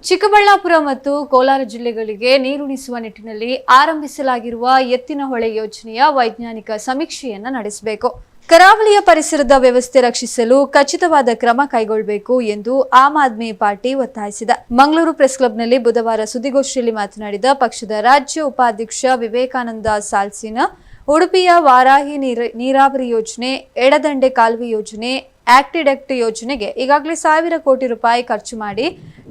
ಚಿಕ್ಕಬಳ್ಳಾಪುರ ಮತ್ತು ಕೋಲಾರ ಜಿಲ್ಲೆಗಳಿಗೆ ನೀರುಣಿಸುವ ನಿಟ್ಟಿನಲ್ಲಿ ಆರಂಭಿಸಲಾಗಿರುವ ಎತ್ತಿನಹೊಳೆ ಯೋಜನೆಯ ವೈಜ್ಞಾನಿಕ ಸಮೀಕ್ಷೆಯನ್ನು ನಡೆಸಬೇಕು. ಕರಾವಳಿಯ ಪರಿಸರದ ವ್ಯವಸ್ಥೆ ರಕ್ಷಿಸಲು ಖಚಿತವಾದ ಕ್ರಮ ಕೈಗೊಳ್ಳಬೇಕು ಎಂದು ಆಮ್ ಆದ್ಮಿ ಪಾರ್ಟಿ ಒತ್ತಾಯಿಸಿದೆ. ಮಂಗಳೂರು ಪ್ರೆಸ್ ಕ್ಲಬ್ನಲ್ಲಿ ಬುಧವಾರ ಸುದ್ದಿಗೋಷ್ಠಿಯಲ್ಲಿ ಮಾತನಾಡಿದ ಪಕ್ಷದ ರಾಜ್ಯ ಉಪಾಧ್ಯಕ್ಷ ವಿವೇಕಾನಂದ ಸಾಲ್ಸಿನ, ಉಡುಪಿಯ ವಾರಾಹಿ ನೀರಾವರಿ ಯೋಜನೆ, ಎಡದಂಡೆ ಕಾಲುವೆ ಯೋಜನೆ, ಆಕ್ಟಿಡಕ್ಟ್ ಯೋಜನೆಗೆ ಈಗಾಗಲೇ 1000 ಕೋಟಿ ರೂಪಾಯಿ ಖರ್ಚು ಮಾಡಿ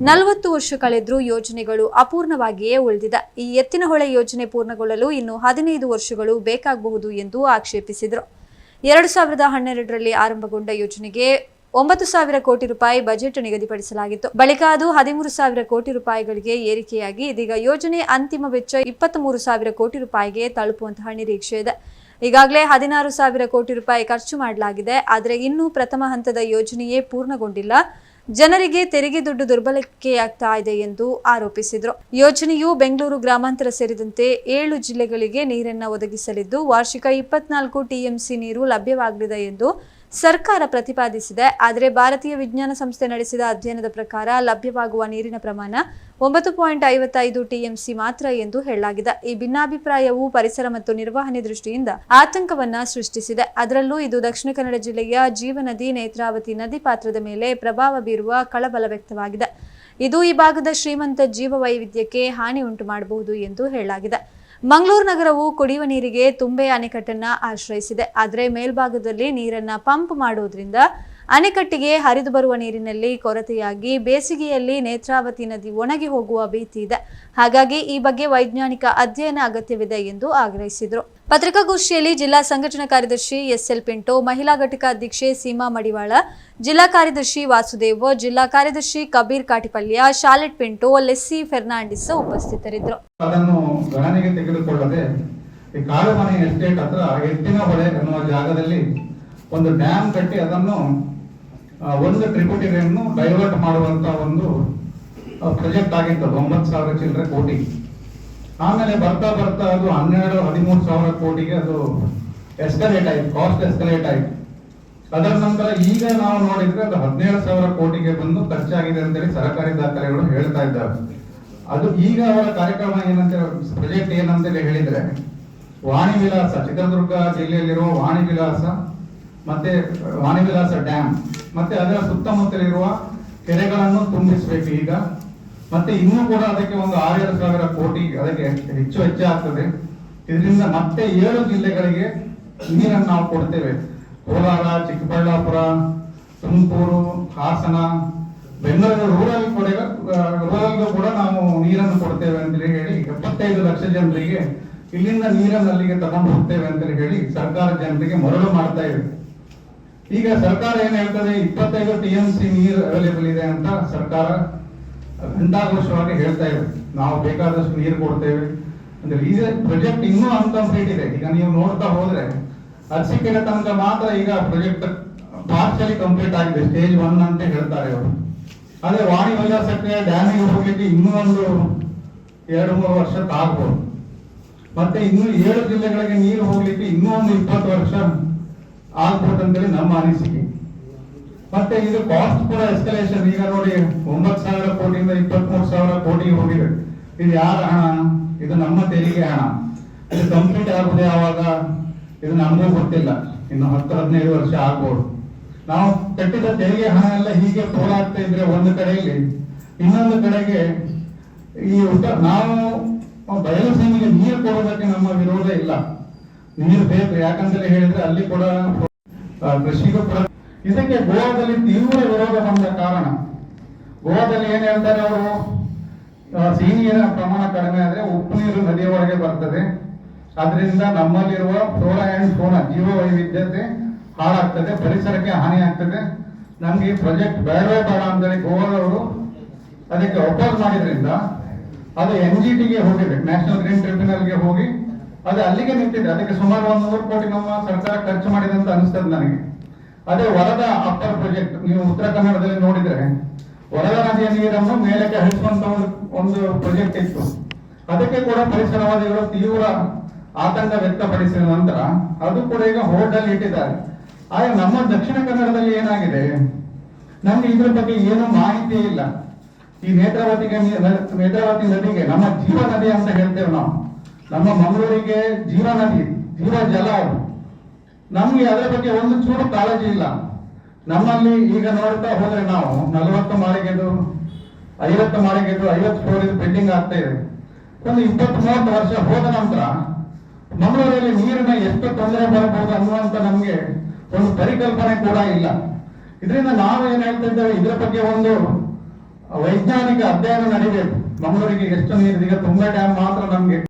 40 ವರ್ಷ ಕಳೆದರೂ ಯೋಜನೆಗಳು ಅಪೂರ್ಣವಾಗಿಯೇ ಉಳಿದಿದೆ. ಈ ಎತ್ತಿನಹೊಳೆ ಯೋಜನೆ ಪೂರ್ಣಗೊಳ್ಳಲು ಇನ್ನು 15 ವರ್ಷಗಳು ಬೇಕಾಗಬಹುದು ಎಂದು ಆಕ್ಷೇಪಿಸಿದರು. 2012ರಲ್ಲಿ ಆರಂಭಗೊಂಡ ಯೋಜನೆಗೆ 9,000 ಕೋಟಿ ರೂಪಾಯಿ ಬಜೆಟ್ ನಿಗದಿಪಡಿಸಲಾಗಿತ್ತು. ಬಳಿಕ ಅದು 13,000 ಕೋಟಿ ರೂಪಾಯಿಗಳಿಗೆ ಏರಿಕೆಯಾಗಿ ಇದೀಗ ಯೋಜನೆ ಅಂತಿಮ ವೆಚ್ಚ 23,000 ಕೋಟಿ ರೂಪಾಯಿಗೆ ತಲುಪುವಂತಹ ನಿರೀಕ್ಷೆ ಇದೆ. ಈಗಾಗಲೇ 16,000 ಕೋಟಿ ರೂಪಾಯಿ ಖರ್ಚು ಮಾಡಲಾಗಿದೆ. ಆದರೆ ಇನ್ನೂ ಪ್ರಥಮ ಹಂತದ ಯೋಜನೆಯೇ ಪೂರ್ಣಗೊಂಡಿಲ್ಲ. ಜನರಿಗೆ ತೆರಿಗೆ ದುಡ್ಡು ದುರ್ಬಳಕೆಯಾಗ್ತಾ ಇದೆ ಎಂದು ಆರೋಪಿಸಿದರು. ಯೋಜನೆಯು ಬೆಂಗಳೂರು ಗ್ರಾಮಾಂತರ ಸೇರಿದಂತೆ 7 ಜಿಲ್ಲೆಗಳಿಗೆ ನೀರನ್ನು ಒದಗಿಸಲಿದ್ದು ವಾರ್ಷಿಕ 24 ಟಿಎಂಸಿ ನೀರು ಲಭ್ಯವಾಗಲಿದೆ ಎಂದು ಸರ್ಕಾರ ಪ್ರತಿಪಾದಿಸಿದೆ. ಆದರೆ ಭಾರತೀಯ ವಿಜ್ಞಾನ ಸಂಸ್ಥೆ ನಡೆಸಿದ ಅಧ್ಯಯನದ ಪ್ರಕಾರ ಲಭ್ಯವಾಗುವ ನೀರಿನ ಪ್ರಮಾಣ 9.55 ಟಿಎಂಸಿ ಮಾತ್ರ ಎಂದು ಹೇಳಲಾಗಿದೆ. ಈ ಭಿನ್ನಾಭಿಪ್ರಾಯವು ಪರಿಸರ ಮತ್ತು ನಿರ್ವಹಣೆ ದೃಷ್ಟಿಯಿಂದ ಆತಂಕವನ್ನ ಸೃಷ್ಟಿಸಿದೆ. ಅದರಲ್ಲೂ ಇದು ದಕ್ಷಿಣ ಕನ್ನಡ ಜಿಲ್ಲೆಯ ಜೀವನದಿ ನೇತ್ರಾವತಿ ನದಿ ಪಾತ್ರದ ಮೇಲೆ ಪ್ರಭಾವ ಬೀರುವ ಕಳವಳ ವ್ಯಕ್ತವಾಗಿದೆ. ಇದು ಈ ಭಾಗದ ಶ್ರೀಮಂತ ಜೀವವೈವಿಧ್ಯಕ್ಕೆ ಹಾನಿ ಉಂಟು ಮಾಡಬಹುದು ಎಂದು ಹೇಳಲಾಗಿದೆ. ಮಂಗಳೂರು ನಗರವು ಕುಡಿಯುವ ನೀರಿಗೆ ತುಂಬೆ ಅಣೆಕಟ್ಟನ್ನ ಆಶ್ರಯಿಸಿದೆ. ಆದರೆ ಮೇಲ್ಭಾಗದಲ್ಲಿ ನೀರನ್ನ ಪಂಪ್ ಮಾಡೋದ್ರಿಂದ ಅಣೆಕಟ್ಟಿಗೆ ಹರಿದು ಬರುವ ನೀರಿನಲ್ಲಿ ಕೊರತೆಯಾಗಿ ಬೇಸಿಗೆಯಲ್ಲಿ ನೇತ್ರಾವತಿ ನದಿ ಒಣಗಿ ಹೋಗುವ ಭೀತಿ ಇದೆ. ಹಾಗಾಗಿ ಈ ಬಗ್ಗೆ ವೈಜ್ಞಾನಿಕ ಅಧ್ಯಯನ ಅಗತ್ಯವಿದೆ ಎಂದು ಆಗ್ರಹಿಸಿದರು. ಪತ್ರಿಕಾಗೋಷ್ಠಿಯಲ್ಲಿ ಜಿಲ್ಲಾ ಸಂಘಟನಾ ಕಾರ್ಯದರ್ಶಿ ಎಸ್ಎಲ್ ಪಿಂಟೋ, ಮಹಿಳಾ ಘಟಕ ಅಧ್ಯಕ್ಷೆ ಸೀಮಾ ಮಡಿವಾಳ, ಜಿಲ್ಲಾ ಕಾರ್ಯದರ್ಶಿ ವಾಸುದೇವ್, ಜಿಲ್ಲಾ ಕಾರ್ಯದರ್ಶಿ ಕಬೀರ್ ಕಾಟಿಪಲ್ಯ, ಶಾಲೆಟ್ ಪಿಂಟೋ, ಲೆಸ್ಸಿ ಫೆರ್ನಾಂಡಿಸ್ ಉಪಸ್ಥಿತರಿದ್ದರು. ಅದನ್ನು ಗಣನೆಗೆ ತೆಗೆದುಕೊಳ್ಳದೆ ಈ ಕಾಳುಮನೆ ಎಸ್ಟೇಟ್ ಹತ್ರ ಎತ್ತಿನಹೊಳೆ ಎನ್ನುವ ಜಾಗದಲ್ಲಿ ಒಂದು ಡ್ಯಾಮ್ ಕಟ್ಟಿ ಅದನ್ನು ಒಂದು ಟ್ರಿಬ್ಯೂಟರಿಯನ್ನು ಡೈವರ್ಟ್ ಮಾಡುವಂತ ಒಂದು ಪ್ರಾಜೆಕ್ಟ್ ಆಗಿತ್ತು. 9,000 ಚಿಲ್ಲರೆ ಕೋಟಿ. ಆಮೇಲೆ ಬರ್ತಾ ಬರ್ತಾ ಅದು 12-13,000 ಕೋಟಿಗೆ ಅದು ಎಸ್ಕಲೇಟ್ ಆಯ್ತು, ಕಾಸ್ಟ್ ಎಸ್ಕಲೇಟ್ ಆಯ್ತು. ಅದರ ನಂತರ ಈಗ ನಾವು ನೋಡಿದ್ರೆ ಅದು 17,000 ಕೋಟಿಗೆ ಬಂದು ಖರ್ಚಾಗಿದೆ ಅಂತೇಳಿ ಸರ್ಕಾರಿ ದಾಖಲೆಗಳು ಹೇಳ್ತಾ ಇದ್ದಾರೆ. ಅದು ಈಗ ಅವರ ಕಾರ್ಯಕ್ರಮ ಏನಂತ, ಪ್ರಾಜೆಕ್ಟ್ ಏನಂತೇಳಿ ಹೇಳಿದ್ರೆ ವಾಣಿ ವಿಲಾಸ, ಚಿತ್ರದುರ್ಗ ಜಿಲ್ಲೆಯಲ್ಲಿರುವ ವಾಣಿ ವಿಲಾಸ ಮತ್ತೆ ವಾಣಿ ವಿಲಾಸ ಡ್ಯಾಮ್ ಮತ್ತೆ ಅದರ ಸುತ್ತಮುತ್ತಲಿರುವ ಕೆರೆಗಳನ್ನು ತುಂಬಿಸಬೇಕು ಈಗ. ಮತ್ತೆ ಇನ್ನೂ ಕೂಡ ಅದಕ್ಕೆ ಒಂದು 6,000 ಕೋಟಿ ಅದಕ್ಕೆ ಹೆಚ್ಚು ವೆಚ್ಚ ಆಗ್ತದೆ. ಇದರಿಂದ ಮತ್ತೆ 7 ಜಿಲ್ಲೆಗಳಿಗೆ ನೀರನ್ನು ನಾವು ಕೊಡ್ತೇವೆ. ಕೋಲಾರ, ಚಿಕ್ಕಬಳ್ಳಾಪುರ, ತುಮಕೂರು, ಹಾಸನ, ಬೆಂಗಳೂರು ರೂರಲ್ಗೂ ಕೂಡ ನಾವು ನೀರನ್ನು ಕೊಡ್ತೇವೆ ಅಂತೇಳಿ ಹೇಳಿ 75 ಲಕ್ಷ ಜನರಿಗೆ ಇಲ್ಲಿಂದ ನೀರನ್ನು ಅಲ್ಲಿಗೆ ತಗೊಂಡು ಹೋಗ್ತೇವೆ ಅಂತೇಳಿ ಹೇಳಿ ಸರ್ಕಾರ ಜನರಿಗೆ ಮರಳು ಮಾಡ್ತಾ ಇದೆ. ಈಗ ಸರ್ಕಾರ ಏನ್ ಹೇಳ್ತದೆ, 25 ಟಿಎಂಸಿ ನೀರು ಅವೈಲೇಬಲ್ ಇದೆ ಅಂತ ಸರ್ಕಾರ ಘಂಟಾಘೋಷವಾಗಿ ಹೇಳ್ತಾ ಇದೆ. ನಾವು ಬೇಕಾದಷ್ಟು ನೀರು ಕೊಡ್ತೇವೆ ಅಂದ್ರೆ ಈ ಪ್ರಾಜೆಕ್ಟ್ ಇನ್ನೂ ಅನ್ಕಂಪ್ಲೀಟ್ ಇದೆ. ಈಗ ನೀವು ನೋಡ್ತಾ ಹೋದ್ರೆ ಅರಸೀಕೆರೆ ತನಕ ಮಾತ್ರ ಈಗ ಪ್ರಾಜೆಕ್ಟ್ ಪಾರ್ಷಿಯಲಿ ಕಂಪ್ಲೀಟ್ ಆಗಿದೆ, ಸ್ಟೇಜ್ 1 ಅಂತ ಹೇಳ್ತಾರೆ ಅವರು. ಆದ್ರೆ ವಾಣಿ ವಿಲಾಸಕ್ಕೆ ಡ್ಯಾಮಿಗೆ ಹೋಗ್ಲಿಕ್ಕೆ ಇನ್ನೂ ಒಂದು 2-3 ವರ್ಷ ತಾಗ್ಬೋದು. ಮತ್ತೆ ಇನ್ನು 7 ಜಿಲ್ಲೆಗಳಿಗೆ ನೀರು ಹೋಗ್ಲಿಕ್ಕೆ ಇನ್ನೂ ಒಂದು 20 ವರ್ಷ ಆಗ್ಬೋದಂತೇಳಿ ನಮ್ಮ ಅನಿಸಿಕೆ. ಮತ್ತೆ ಇದು ಕಾಸ್ಟ್ ಕೂಡ ಎಸ್ಕಲೇಷನ್. ಈಗ ನೋಡಿ 9,000 ಕೋಟಿಯಿಂದ 23,000 ಕೋಟಿಗೆ ಹೋಗಿದೆ. ಇದು ಯಾರ ಹಣ? ಇದು ನಮ್ಮ ತೆರಿಗೆ ಹಣ. ಇದು ಕಂಪ್ಲೀಟ್ ಆಗುವುದು ಯಾವಾಗ? ಇದು ನಮಗೂ ಗೊತ್ತಿಲ್ಲ. ಇನ್ನು 10-15 ವರ್ಷ ಆಗ್ಬೋದು. ನಾವು ಕಟ್ಟಿದ ತೆರಿಗೆ ಹಣ ಎಲ್ಲ ಹೀಗೆ ಪೋಲಾಗ್ತಾ ಇದ್ರೆ ಒಂದು ಕಡೆಯಲ್ಲಿ, ಇನ್ನೊಂದು ಕಡೆಗೆ ಈ ನಾವು ಬಯಲು ಸೀಮೆಗೆ ನೀರು ಕೊಡೋದಕ್ಕೆ ನಮ್ಮ ವಿರೋಧ ಇಲ್ಲ, ನೀರು ಬೇಕು. ಯಾಕಂತೇಳಿ ಹೇಳಿದ್ರೆ ಅಲ್ಲಿ ಕೂಡ ಕೃಷಿಗೂ ಕೂಡ. ಇದಕ್ಕೆ ಗೋವಾದಲ್ಲಿ ತೀವ್ರ ವಿರೋಧ ಬಂದ ಕಾರಣ, ಗೋವಾದಲ್ಲಿ ಏನ್ ಹೇಳ್ತಾರೆ ಅವರು, ಸಿಹಿ ನೀರಿನ ಪ್ರಮಾಣ ಕಡಿಮೆ ಆದ್ರೆ ಉಪ್ಪು ನೀರು ನದಿಯ ಒಳಗೆ ಬರ್ತದೆ, ಅದರಿಂದ ನಮ್ಮಲ್ಲಿರುವ ಫ್ಲೋರಾ ಅಂಡ್ ಫೌನಾ ಜೀವ ವೈವಿಧ್ಯತೆ ಹಾಳಾಗ್ತದೆ, ಪರಿಸರಕ್ಕೆ ಹಾನಿ ಆಗ್ತದೆ, ನಮ್ಗೆ ಈ ಪ್ರಾಜೆಕ್ಟ್ ಬೇಡವೇ ಬೇಡ ಅಂತೇಳಿ ಗೋವಾದವರು ಅದಕ್ಕೆ ಅಪೋಸ್ ಮಾಡಿದ್ರಿಂದ ಅದು NGTಗೆ ಹೋಗಿದೆ, ನ್ಯಾಷನಲ್ ಗ್ರೀನ್ ಟ್ರಿಬ್ಯುನಲ್ಗೆ ಹೋಗಿ ಅದು ಅಲ್ಲಿಗೆ ನಿಂತಿದೆ. ಅದಕ್ಕೆ ಸುಮಾರು 100 ಕೋಟಿ ನಮ್ಮ ಸರ್ಕಾರ ಖರ್ಚು ಮಾಡಿದೆ ಅಂತ ಅನಿಸ್ತದೆ ನನಗೆ. ಅದೇ ವರದಾ ಅಪ್ಪರ್ ಪ್ರಾಜೆಕ್ಟ್ ನೀವು ಉತ್ತರ ಕನ್ನಡದಲ್ಲಿ ನೋಡಿದ್ರೆ ವರದಾ ನದಿಯ ನೀರನ್ನು ಮೇಲಕ್ಕೆ ಹರಿಸುವಂತ ಒಂದು ಪ್ರಾಜೆಕ್ಟ್ ಇತ್ತು. ಅದಕ್ಕೆ ಕೂಡ ಪರಿಸರವಾದಿಗಳು ತೀವ್ರ ಆತಂಕ ವ್ಯಕ್ತಪಡಿಸಿದ ನಂತರ ಅದು ಕೂಡ ಈಗ ಹೋಲ್ಡ್ ಅಲ್ಲಿ ಇಟ್ಟಿದ್ದಾರೆ. ಆಗ ನಮ್ಮ ದಕ್ಷಿಣ ಕನ್ನಡದಲ್ಲಿ ಏನಾಗಿದೆ, ನಮ್ಗೆ ಇದ್ರ ಬಗ್ಗೆ ಏನು ಮಾಹಿತಿ ಇಲ್ಲ. ಈ ನೇತ್ರಾವತಿ ನದಿಗೆ ನಮ್ಮ ಜೀವ ನದಿ ಅಂತ ಹೇಳ್ತೇವೆ ನಾವು. ನಮ್ಮ ಮಂಗಳೂರಿಗೆ ಜೀವ ನದಿ, ಜೀವ ಜಲ ಅದು. ನಮ್ಗೆ ಅದರ ಬಗ್ಗೆ ಒಂದು ಚೂರು ಕಾಳಜಿ ಇಲ್ಲ. ನಮ್ಮಲ್ಲಿ ಈಗ ನೋಡ್ತಾ ಹೋದ್ರೆ ನಾವು 40 ಮಾಳಿಗೆದು 50 ಮಾಳಿಗೆದು 50 ಫ್ಲೋರ್ ಬಿಲ್ಡಿಂಗ್ ಆಗ್ತಾ ಇದೆ. ಒಂದು 20-30 ವರ್ಷ ಹೋದ ನಂತರ ಮಂಗಳೂರಲ್ಲಿ ನೀರಿನ ಎಷ್ಟು ತೊಂದರೆ ಬರಬಹುದು ಅನ್ನುವಂತ ನಮ್ಗೆ ಒಂದು ಪರಿಕಲ್ಪನೆ ಕೂಡ ಇಲ್ಲ. ಇದರಿಂದ ನಾವು ಏನ್ ಹೇಳ್ತಾ ಇದ್ದೇವೆ, ಇದರ ಬಗ್ಗೆ ಒಂದು ವೈಜ್ಞಾನಿಕ ಅಧ್ಯಯನ ನಡೀಬೇಕು. ಮಂಗಳೂರಿಗೆ ಎಷ್ಟು ನೀರಿದೆ, ಈಗ ತುಂಗಾ ಡ್ಯಾಮ್ ಮಾತ್ರ ನಮ್ಗೆ